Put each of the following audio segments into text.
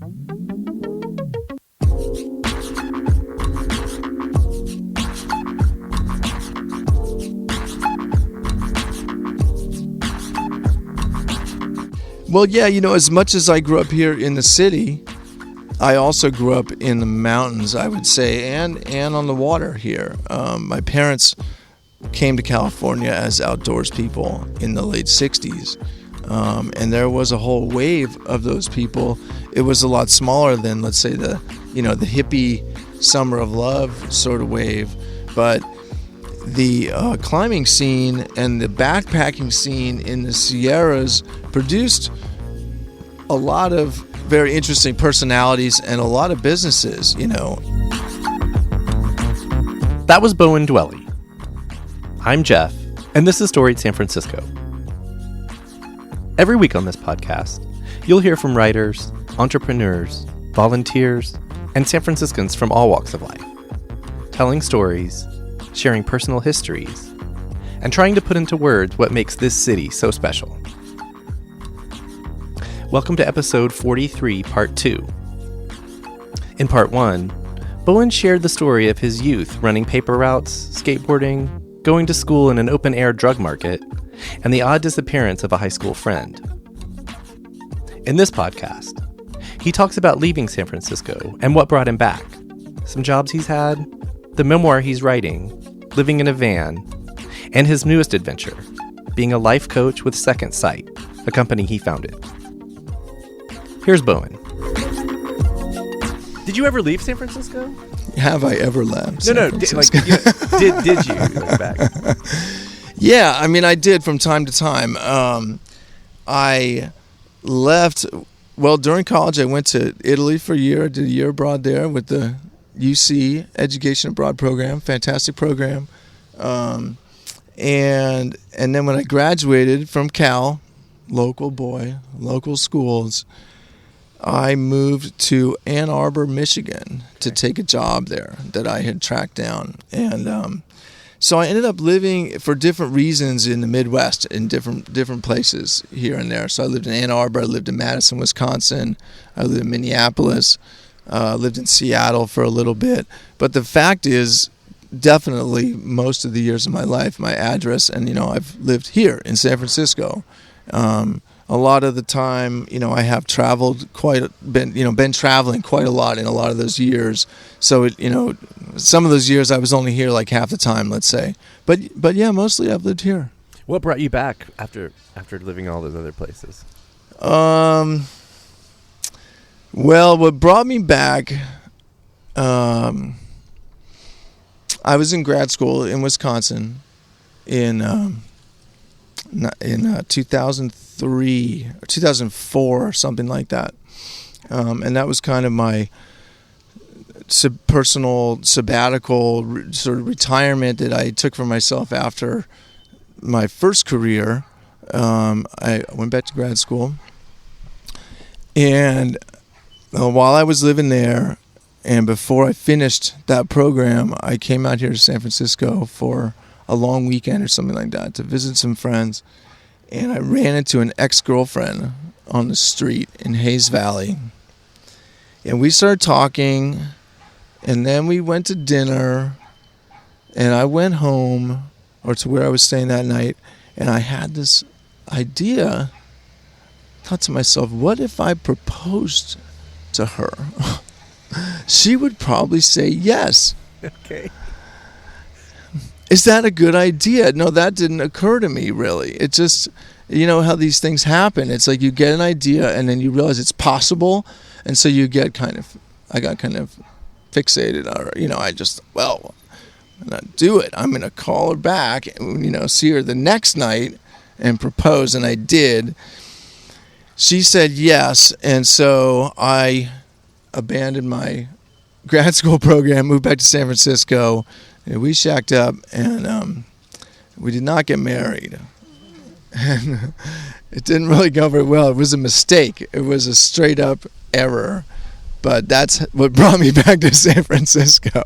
Well, yeah, as much as I grew up here in the city, I also grew up in the mountains, I would say, and on the water here. My parents came to California as outdoors people in the late 60s, and there was a whole wave of those people. It was a lot smaller than, let's say, the hippie summer of love sort of wave, but the climbing scene and the backpacking scene in the Sierras produced a lot of very interesting personalities and a lot of businesses, That was Bowen Dwelle. I'm Jeff, and this is Storied San Francisco. Every week on this podcast, you'll hear from writers, entrepreneurs, volunteers, and San Franciscans from all walks of life, telling stories, sharing personal histories, and trying to put into words what makes this city so special. Welcome to episode 43, part 2. In part 1, Bowen shared the story of his youth running paper routes, skateboarding, going to school in an open-air drug market, and the odd disappearance of a high school friend. In this podcast, he talks about leaving San Francisco and what brought him back, some jobs he's had, the memoir he's writing, living in a van, and his newest adventure, being a life coach with Second Sight, a company he founded. Here's Bowen. Did you ever leave San Francisco? Have I ever left? No. Did you look back? Yeah, I did from time to time. I left. Well, during college, I went to Italy for a year. I did a year abroad there with the UC Education Abroad program, fantastic program. And then when I graduated from Cal, local boy, local schools, I moved to Ann Arbor, Michigan to take a job there that I had tracked down. And so I ended up living for different reasons in the Midwest, in different places here and there. So I lived in Ann Arbor, I lived in Madison, Wisconsin, I lived in Minneapolis, lived in Seattle for a little bit. But the fact is, definitely most of the years of my life, my address, and I've lived here in San Francisco. A lot of the time, I have traveled been traveling quite a lot in a lot of those years. So, some of those years I was only here like half the time, let's say. But yeah, mostly I've lived here. What brought you back after living all those other places? Well, what brought me back, I was in grad school in Wisconsin in 2003 or 2004 or something like that, and that was kind of my personal sabbatical sort of retirement that I took for myself after my first career. I went back to grad school, and while I was living there, and before I finished that program, I came out here to San Francisco for a long weekend or something like that to visit some friends, and I ran into an ex-girlfriend on the street in Hayes Valley, and we started talking, and then we went to dinner, and I went home, or to where I was staying that night, and I had this idea. I thought to myself, what if I proposed to her? She would probably say yes. Okay. Is that a good idea? No, that didn't occur to me, really. It just, how these things happen. It's like you get an idea and then you realize it's possible. And so I got kind of fixated. Or, I'm going to do it. I'm going to call her back, see her the next night and propose. And I did. She said yes. And so I abandoned my grad school program, moved back to San Francisco. We shacked up, and we did not get married. And it didn't really go very well. It was a mistake. It was a straight-up error. But that's what brought me back to San Francisco.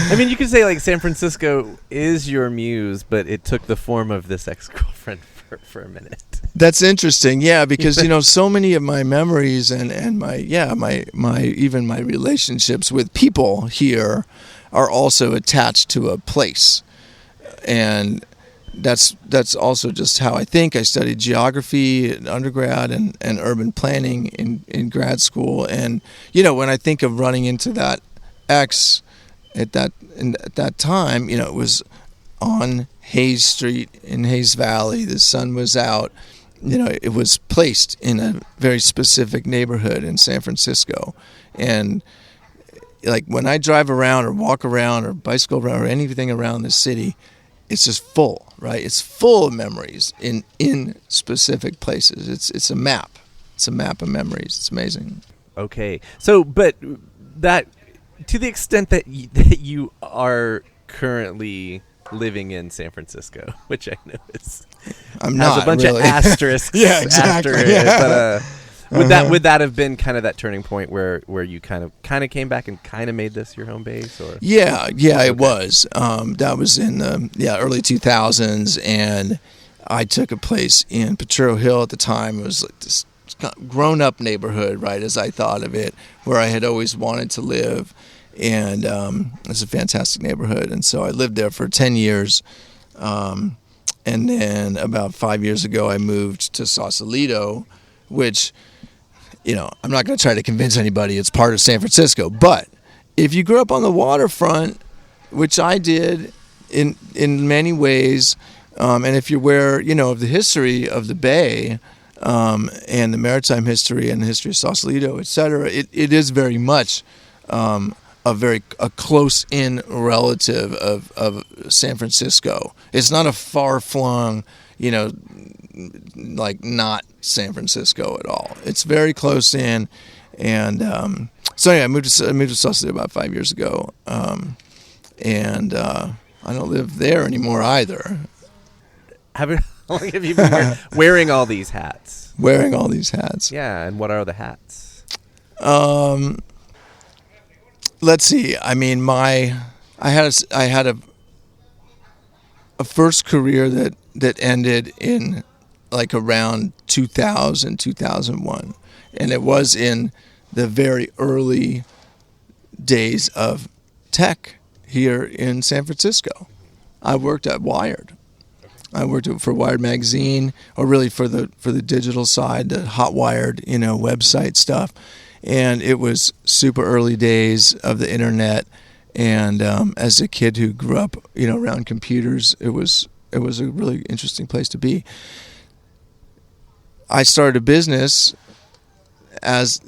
You could say, San Francisco is your muse, but it took the form of this ex-girlfriend for a minute. That's interesting. Yeah, because so many of my memories and my even my relationships with people here are also attached to a place. And that's also just how I think. I studied geography in undergrad and urban planning in grad school. And when I think of running into that ex at that time, it was on Hayes Street in Hayes Valley. The sun was out. It was placed in a very specific neighborhood in San Francisco. And like when I drive around or walk around or bicycle around or anything around the city, it's just full, right? It's full of memories in specific places. It's a map. It's a map of memories. It's amazing. Okay. So, but that, to the extent that you are currently living in San Francisco, which I know is I'm not has a bunch really. of asterisks Yeah, exactly. after it. Yeah. But would that have been kind of that turning point where you kind of came back and kind of made this your home base? Or Yeah, it was. That was in the early 2000s, and I took a place in Potrero Hill at the time. It was like this grown-up neighborhood, right, as I thought of it, where I had always wanted to live. And it's a fantastic neighborhood. And so I lived there for 10 years. And then about 5 years ago, I moved to Sausalito, which, I'm not going to try to convince anybody it's part of San Francisco. But if you grew up on the waterfront, which I did in many ways, and if you're aware, of the history of the Bay, and the maritime history and the history of Sausalito, et cetera, it is very much a close-in relative of San Francisco. It's not a far-flung, like not San Francisco at all. It's very close in, and so yeah, I moved to Sausalito about 5 years ago, and I don't live there anymore either. How long have you been wearing all these hats? Wearing all these hats. Yeah, and what are the hats? Let's see. I mean, I had a first career that ended in like around 2000, 2001, and it was in the very early days of tech here in San Francisco. I worked at Wired. I worked for Wired magazine, or really for the digital side, the hot Wired, website stuff. And it was super early days of the internet. And as a kid who grew up, around computers, it was a really interesting place to be. I started a business after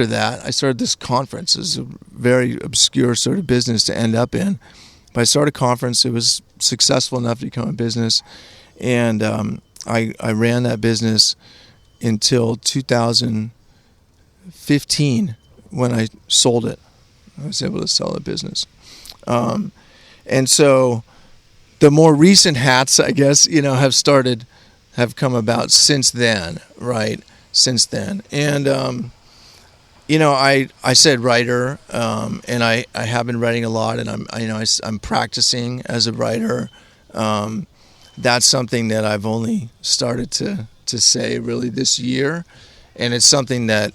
that, I started this conference. It was a very obscure sort of business to end up in. But I started a conference. It was successful enough to become a business. And I ran that business until 2015 when I sold it. I was able to sell the business. And so the more recent hats, I guess, have come about since then, right? Since then. And, I said writer, and I have been writing a lot, and I'm practicing as a writer. That's something that I've only started to say really this year. And it's something that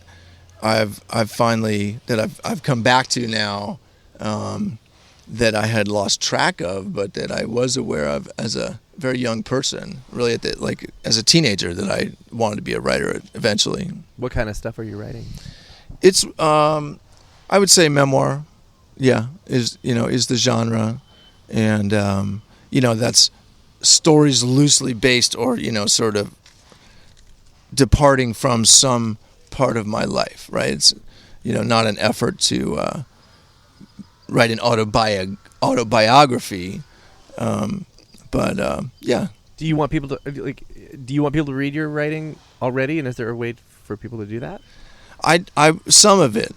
I've come back to now, that I had lost track of, but that I was aware of as a very young person, really as a teenager, that I wanted to be a writer eventually. What kind of stuff are you writing? It's I would say memoir, is the genre, and that's stories loosely based or sort of departing from some part of my life, right? It's not an effort to write an autobiography, but yeah. Do you want people to read your writing already, and is there a way for people to do that? Some of it.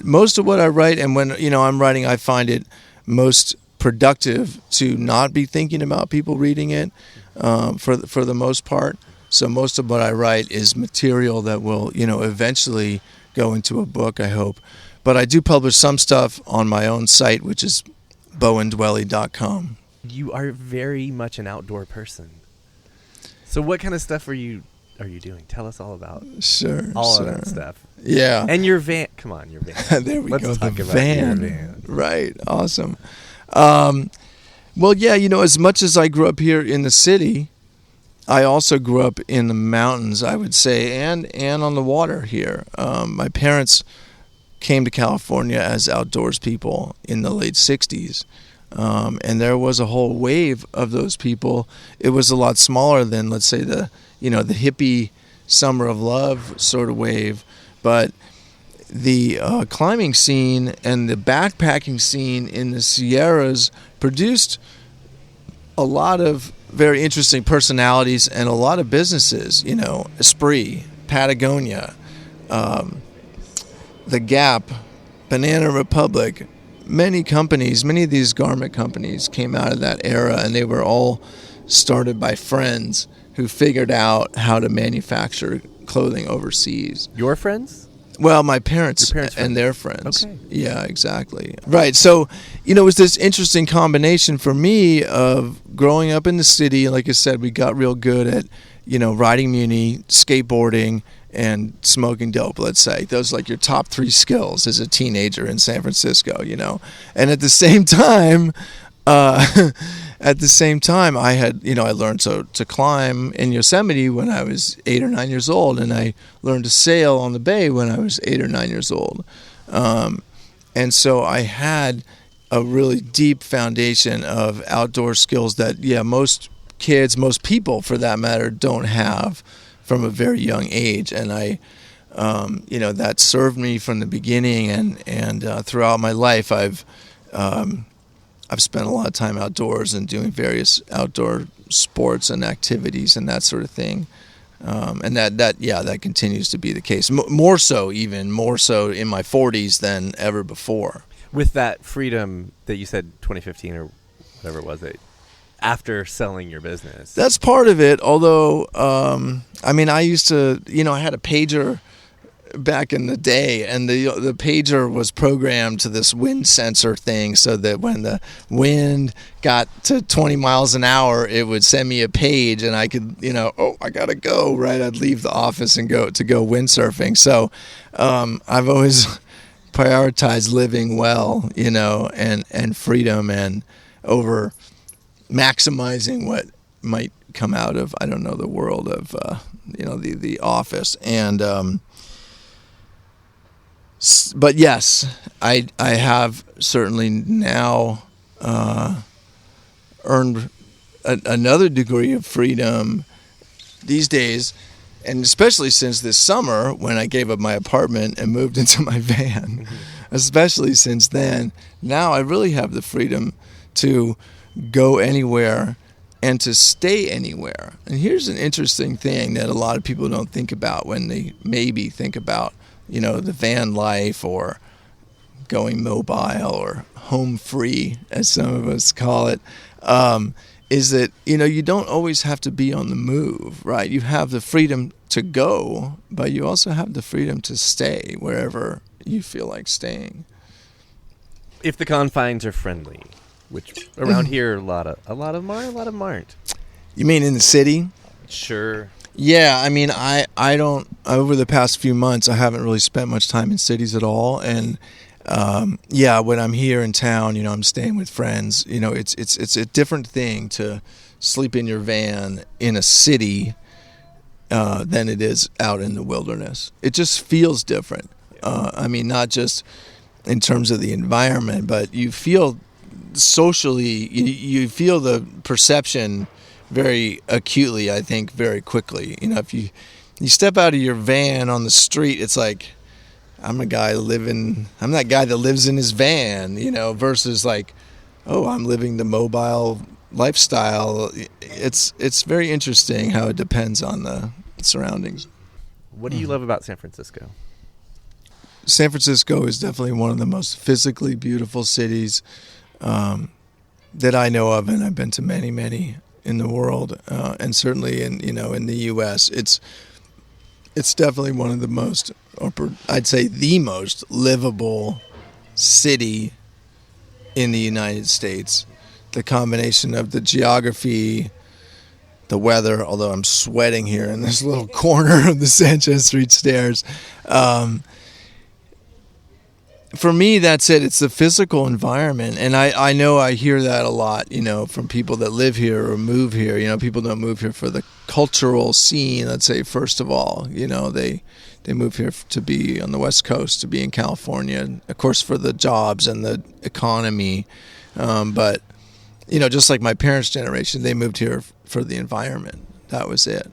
Most of what I write, and when I'm writing, I find it most productive to not be thinking about people reading it, for the most part. So most of what I write is material that will eventually go into a book, I hope. But I do publish some stuff on my own site, which is bowendwelle.com. You are very much an outdoor person. So what kind of stuff are you doing? Tell us all about Sure. all of that stuff. Yeah. And your van. Come on, your van. There we Let's go. talk The about van. your van. Right. Awesome. Well, yeah, as much as I grew up here in the city, I also grew up in the mountains, I would say, and on the water here. My parents came to California as outdoors people in the late 60s. And there was a whole wave of those people. It was a lot smaller than, let's say, the hippie summer of love sort of wave. But the climbing scene and the backpacking scene in the Sierras produced a lot of very interesting personalities and a lot of businesses, Esprit, Patagonia, The Gap, Banana Republic. Many of these garment companies came out of that era, and they were all started by friends who figured out how to manufacture clothing overseas. Your friends? Well, my parents and their friends. Okay. Yeah, exactly. Right. So, it was this interesting combination for me of growing up in the city. Like I said, we got real good at, riding muni, skateboarding, and smoking dope, let's say. Those are like your top 3 skills as a teenager in San Francisco, And at the same time, I had, I learned to climb in Yosemite when I was 8 or 9 years old, and I learned to sail on the bay when I was 8 or 9 years old. And so I had a really deep foundation of outdoor skills that, most kids, most people for that matter, don't have from a very young age. And I, that served me from the beginning, and throughout my life, I've spent a lot of time outdoors and doing various outdoor sports and activities and that sort of thing. And that continues to be the case. More so in my 40s than ever before. With that freedom that you said 2015 or whatever it was, after selling your business. That's part of it. Although, I used to, I had a pager back in the day, and the pager was programmed to this wind sensor thing, so that when the wind got to 20 miles an hour, it would send me a page, and I could, I gotta go, right? I'd leave the office and go windsurfing. So I've always prioritized living well, and freedom, and over maximizing what might come out of, I don't know, the world of, the office. And but yes, I have certainly now earned another degree of freedom these days, and especially since this summer when I gave up my apartment and moved into my van. Especially since then, now I really have the freedom to go anywhere and to stay anywhere. And here's an interesting thing that a lot of people don't think about when they maybe think about, the van life or going mobile or home free, as some of us call it, is that, you don't always have to be on the move, right? You have the freedom to go, but you also have the freedom to stay wherever you feel like staying. If the confines are friendly, which around here a lot of them are, a lot of them aren't. You mean in the city? Sure. Yeah, I don't, over the past few months, I haven't really spent much time in cities at all. And when I'm here in town, I'm staying with friends. It's a different thing to sleep in your van in a city than it is out in the wilderness. It just feels different. Not just in terms of the environment, but you feel socially, you feel the perception very acutely, I think, very quickly. If you step out of your van on the street, it's like, I'm that guy that lives in his van, versus like, oh, I'm living the mobile lifestyle. It's very interesting how it depends on the surroundings. What do you love about San Francisco? San Francisco is definitely one of the most physically beautiful cities that I know of, and I've been to many, many in the world, and certainly in the U.S. It's definitely one of the most, or I'd say the most livable city in the United States. The combination of the geography, the weather, although I'm sweating here in this little corner of the Sanchez Street stairs. For me, that's it. It's the physical environment. And I know I hear that a lot, from people that live here or move here. People don't move here for the cultural scene, let's say, first of all. They move here to be on the West Coast, to be in California, of course, for the jobs and the economy. But, just like my parents' generation, they moved here for the environment. That was it.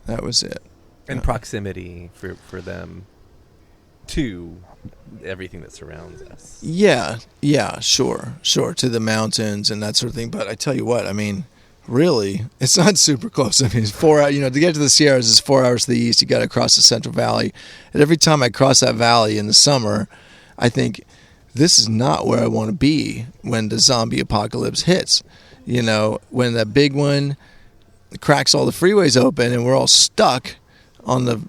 And proximity for them to everything that surrounds us. Yeah, sure, to the mountains and that sort of thing. But I tell you what, really, it's not super close. It's 4 hours. To get to the Sierras is 4 hours to the east. You got to cross the Central Valley. And every time I cross that valley in the summer, I think this is not where I want to be when the zombie apocalypse hits. When that big one cracks all the freeways open and we're all stuck on the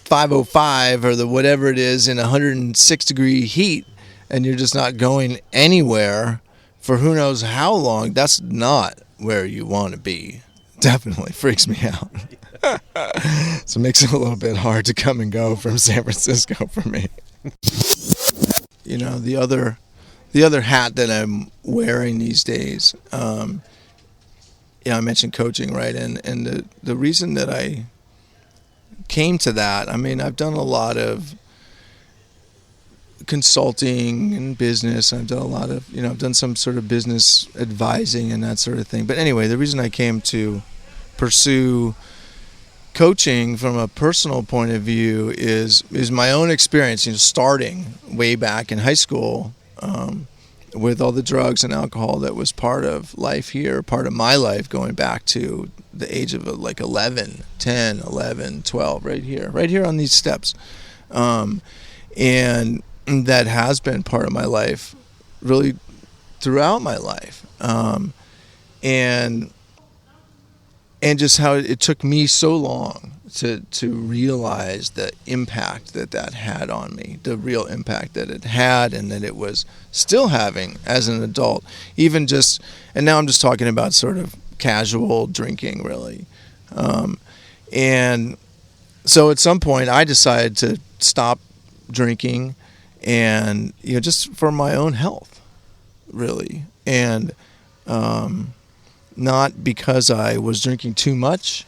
505 or the whatever it is in 106 degree heat, and you're just not going anywhere for who knows how long. That's not where you want to be. Definitely freaks me out. So it makes it a little bit hard to come and go from San Francisco for me. The other hat that I'm wearing these days, I mentioned coaching, right? And the reason that I came to that, I've done a lot of consulting and business. I've done a lot of, I've done some sort of business advising and that sort of thing. But anyway, the reason I came to pursue coaching from a personal point of view is my own experience, starting way back in high school with all the drugs and alcohol that was part of life here, part of my life going back to the age of 10, 11, 12, right here on these steps. And that has been part of my life really throughout my life. And just how it took me so long to realize the impact that had on me, the real impact that it had and that it was still having as an adult. Even just, and now I'm just talking about sort of casual drinking, really. And so at some point I decided to stop drinking and, just for my own health, really. And not because I was drinking too much,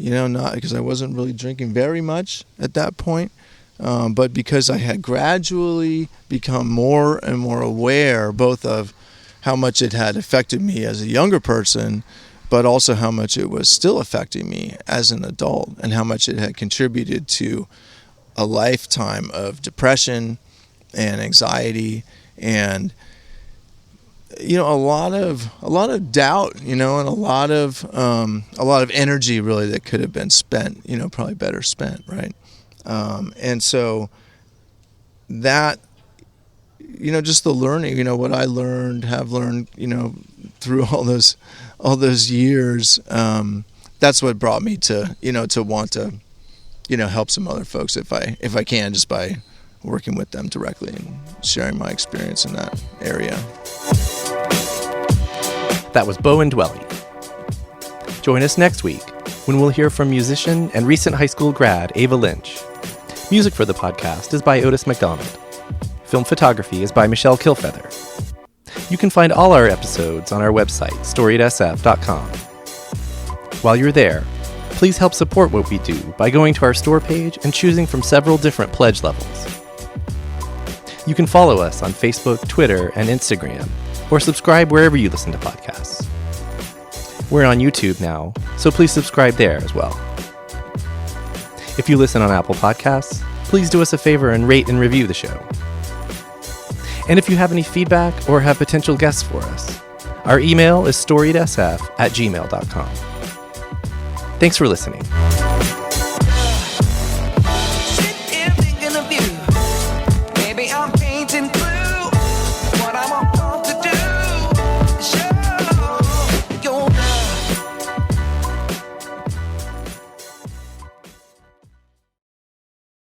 not because I wasn't really drinking very much at that point, but because I had gradually become more and more aware both of how much it had affected me as a younger person, but also how much it was still affecting me as an adult and how much it had contributed to a lifetime of depression and anxiety and a lot of doubt, and a lot of energy really that could have been spent, probably better spent, right? And so that, just the learning, what I have learned, through all those years, that's what brought me to, to want to, help some other folks if I can, just by working with them directly and sharing my experience in that area. That was Bowen Dwelle. Join us next week when we'll hear from musician and recent high school grad Ava Lynch. Music for the podcast is by Otis McDonald. Film photography is by Michelle Kilfeather. You can find all our episodes on our website, storiedsf.com. While you're there, please help support what we do by going to our store page and choosing from several different pledge levels. You can follow us on Facebook, Twitter, and Instagram, or subscribe wherever you listen to podcasts. We're on YouTube now, so please subscribe there as well. If you listen on Apple Podcasts, please do us a favor and rate and review the show. And if you have any feedback or have potential guests for us, our email is storiedsf@gmail.com. Thanks for listening.